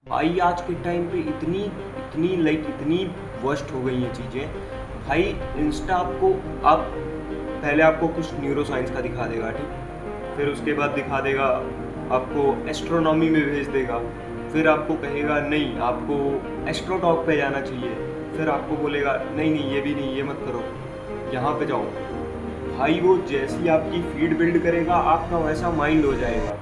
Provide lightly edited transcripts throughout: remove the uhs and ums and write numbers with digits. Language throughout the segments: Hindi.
भाई आज के टाइम पे इतनी इतनी इतनी वर्स्ट हो गई हैं चीज़ें। भाई इंस्टा आपको आप पहले आपको कुछ न्यूरो साइंस का दिखा देगा, ठीक, फिर उसके बाद दिखा देगा आपको एस्ट्रोनॉमी में भेज देगा, फिर आपको कहेगा नहीं आपको एस्ट्रोटॉक पे जाना चाहिए, फिर आपको बोलेगा नहीं नहीं ये भी नहीं, ये मत करो, यहाँ पे जाओ। भाई वो जैसी आपकी फीड बिल्ड करेगा आपका वैसा माइंड हो जाएगा।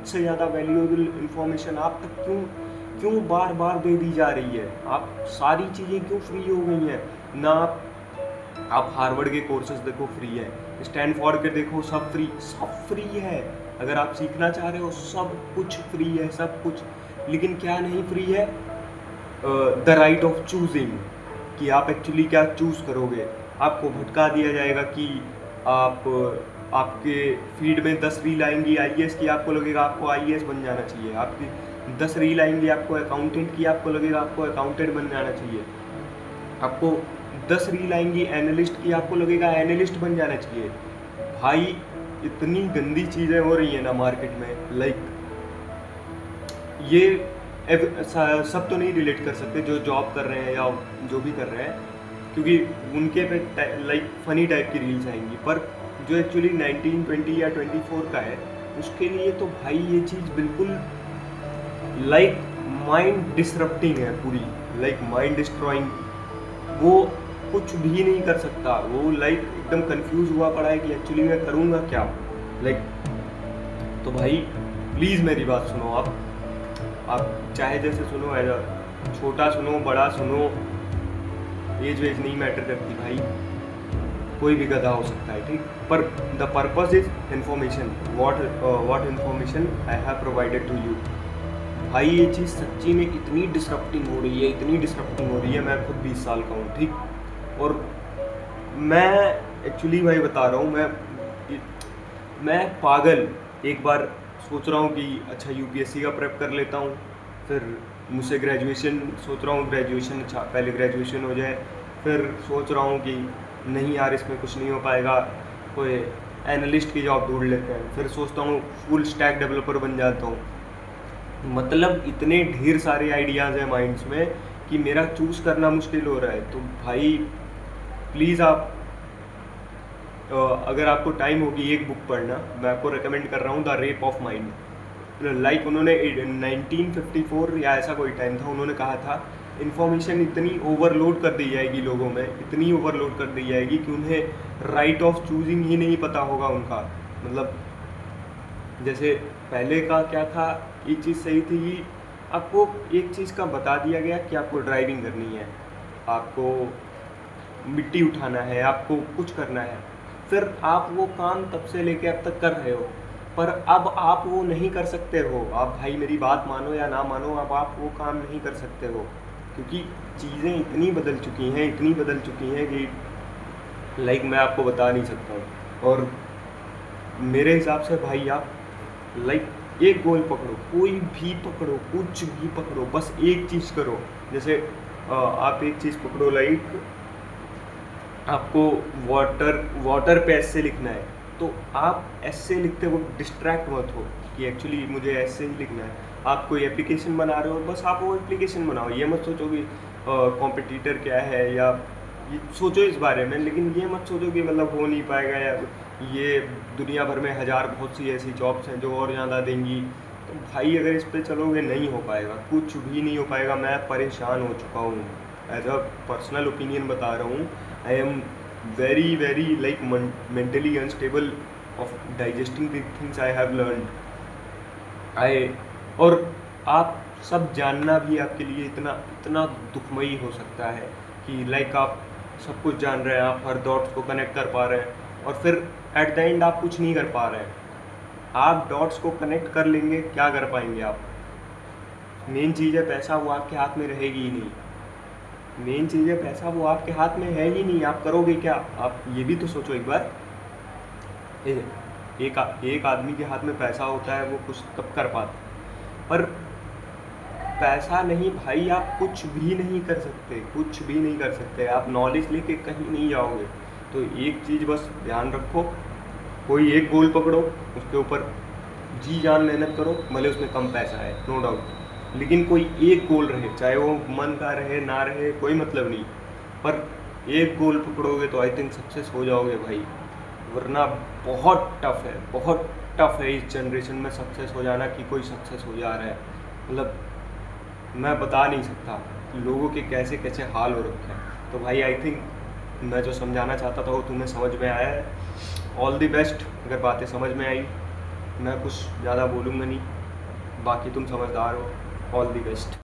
से ज़्यादा वैल्यूएबल इंफॉर्मेशन आप तक क्यों क्यों बार बार दे दी जा रही है? आप सारी चीज़ें क्यों फ्री हो गई हैं? ना आप हार्वर्ड के कोर्सेज देखो फ्री है, स्टैनफोर्ड के देखो सब फ्री है। अगर आप सीखना चाह रहे हो सब कुछ फ्री है, सब कुछ। लेकिन क्या नहीं फ्री है? द राइट ऑफ चूजिंग, कि आप एक्चुअली क्या चूज़ करोगे। आपको भटका दिया जाएगा कि आप आपके फीड में 10 रील आएंगी आईएएस की, आपको लगेगा आपको आईएएस बन जाना चाहिए। आपकी 10 रील आएंगी आपको अकाउंटेंट की, आपको लगेगा आपको अकाउंटेंट बन जाना चाहिए। आपको 10 रील आएंगी एनालिस्ट की, आपको लगेगा एनालिस्ट बन जाना चाहिए। भाई इतनी गंदी चीज़ें हो रही है ना मार्केट में। ये सब तो नहीं रिलेट कर सकते जो जॉब कर रहे हैं या जो भी कर रहे हैं, क्योंकि उनके पे फनी टाइप की रील्स आएंगी। पर जो एक्चुअली 19, 20 या 24 का है उसके लिए तो भाई ये चीज़ बिल्कुल लाइक माइंड डिसरप्टिंग है पूरी, माइंड डिस्ट्रॉइंग। वो कुछ भी नहीं कर सकता, वो एकदम कंफ्यूज हुआ पड़ा है कि एक्चुअली मैं करूँगा क्या। लाइक तो भाई प्लीज़ मेरी बात सुनो। आप चाहे जैसे सुनो, एज छोटा सुनो बड़ा सुनो, एज वेज नहीं मैटर करती भाई, कोई भी गधा हो सकता है, ठीक। पर the purpose is information, what information I have provided to you. भाई ये चीज़ सच्ची में इतनी डिसरप्टिंग हो रही है, इतनी डिसरप्टिंग हो रही है। मैं खुद 20 साल का हूँ, ठीक, और मैं एक्चुअली भाई बता रहा हूँ, मैं पागल एक बार सोच रहा हूँ कि अच्छा यूपीएससी का प्रेप कर लेता हूँ, फिर मुझसे ग्रेजुएशन सोच रहा हूँ, ग्रेजुएशन अच्छा पहले ग्रेजुएशन हो जाए, फिर सोच रहा हूँ कि नहीं यार इसमें कुछ नहीं हो पाएगा, कोई एनालिस्ट की जॉब ढूंढ लेते हैं, फिर सोचता हूँ फुल स्टैक डेवलपर बन जाता हूँ। मतलब इतने ढेर सारे आइडियाज़ हैं माइंड्स में कि मेरा चूज़ करना मुश्किल हो रहा है। तो भाई प्लीज़ आप अगर आपको टाइम होगी एक बुक पढ़ना, मैं आपको रिकमेंड कर रहा हूँ द रेप ऑफ माइंड। उन्होंने 1954 या ऐसा कोई टाइम था, उन्होंने कहा था इन्फॉर्मेशन इतनी ओवरलोड कर दी जाएगी लोगों में, इतनी ओवरलोड कर दी जाएगी कि उन्हें राइट ऑफ चूजिंग ही नहीं पता होगा उनका। मतलब जैसे पहले का क्या था, एक चीज़ सही थी कि आपको एक चीज़ का बता दिया गया कि आपको ड्राइविंग करनी है, आपको मिट्टी उठाना है, आपको कुछ करना है, फिर आप वो काम तब से लेके अब तक कर रहे हो, पर अब आप वो नहीं कर सकते हो। आप भाई मेरी बात मानो या ना मानो, अब आप वो काम नहीं कर सकते हो, क्योंकि चीज़ें इतनी बदल चुकी हैं, इतनी बदल चुकी हैं कि मैं आपको बता नहीं सकता हूँ। और मेरे हिसाब से भाई आप एक गोल पकड़ो, कोई भी पकड़ो, कुछ भी पकड़ो, बस एक चीज़ करो। जैसे आप एक चीज़ पकड़ो, आपको वाटर पे ऐसे लिखना है, तो आप ऐसे लिखते वक्त डिस्ट्रैक्ट मत हो कि एक्चुअली मुझे ऐसे ही लिखना है। आप कोई एप्लीकेशन बना रहे हो, बस आप वो एप्लीकेशन बनाओ, ये मत सोचो कि कॉम्पिटिटर क्या है, या ये सोचो इस बारे में, लेकिन ये मत सोचो कि मतलब हो नहीं पाएगा, या ये दुनिया भर में बहुत सी ऐसी जॉब्स हैं जो और ज़्यादा देंगी। तो भाई अगर इस पर चलोगे नहीं हो पाएगा, कुछ भी नहीं हो पाएगा। मैं परेशान हो चुका हूँ, एज अ पर्सनल ओपिनियन बता रहा हूँ। I am very very mentally unstable of digesting the things I have learned। और आप सब जानना भी आपके लिए इतना इतना दुखमयी हो सकता है कि आप सब कुछ जान रहे हैं, आप हर डॉट्स को कनेक्ट कर पा रहे हैं, और फिर एट द एंड आप कुछ नहीं कर पा रहे हैं। आप डॉट्स को कनेक्ट कर लेंगे, क्या कर पाएंगे आप? मेन चीज़ है पैसा, वो आपके हाथ में रहेगी ही नहीं। मेन चीज़ है पैसा, वो आपके हाथ में है ही नहीं, आप करोगे क्या? आप ये भी तो सोचो एक बार। एक आदमी के हाथ में पैसा होता है, वो कुछ तब कर पाता, पर पैसा नहीं भाई, आप कुछ भी नहीं कर सकते, कुछ भी नहीं कर सकते। आप नॉलेज लेके कहीं नहीं जाओगे, तो एक चीज़ बस ध्यान रखो, कोई एक गोल पकड़ो, उसके ऊपर जी जान मेहनत करो, भले उसमें कम पैसा है, नो डाउट, लेकिन कोई एक गोल रहे, चाहे वो मन का रहे ना रहे कोई मतलब नहीं, पर एक गोल पकड़ोगे तो आई थिंक सक्सेस हो जाओगे भाई। वरना बहुत टफ है, बहुत टफ है इस जनरेशन में सक्सेस हो जाना, कि कोई सक्सेस हो जा रहा है, मतलब मैं बता नहीं सकता लोगों के कैसे कैसे हाल हो रखे हैं। तो भाई आई थिंक मैं जो समझाना चाहता था वो तुम्हें समझ में आया है। All the best. अगर बातें समझ में आई, मैं कुछ ज़्यादा बोलूँगा नहीं, बाकी तुम समझदार हो। All the best.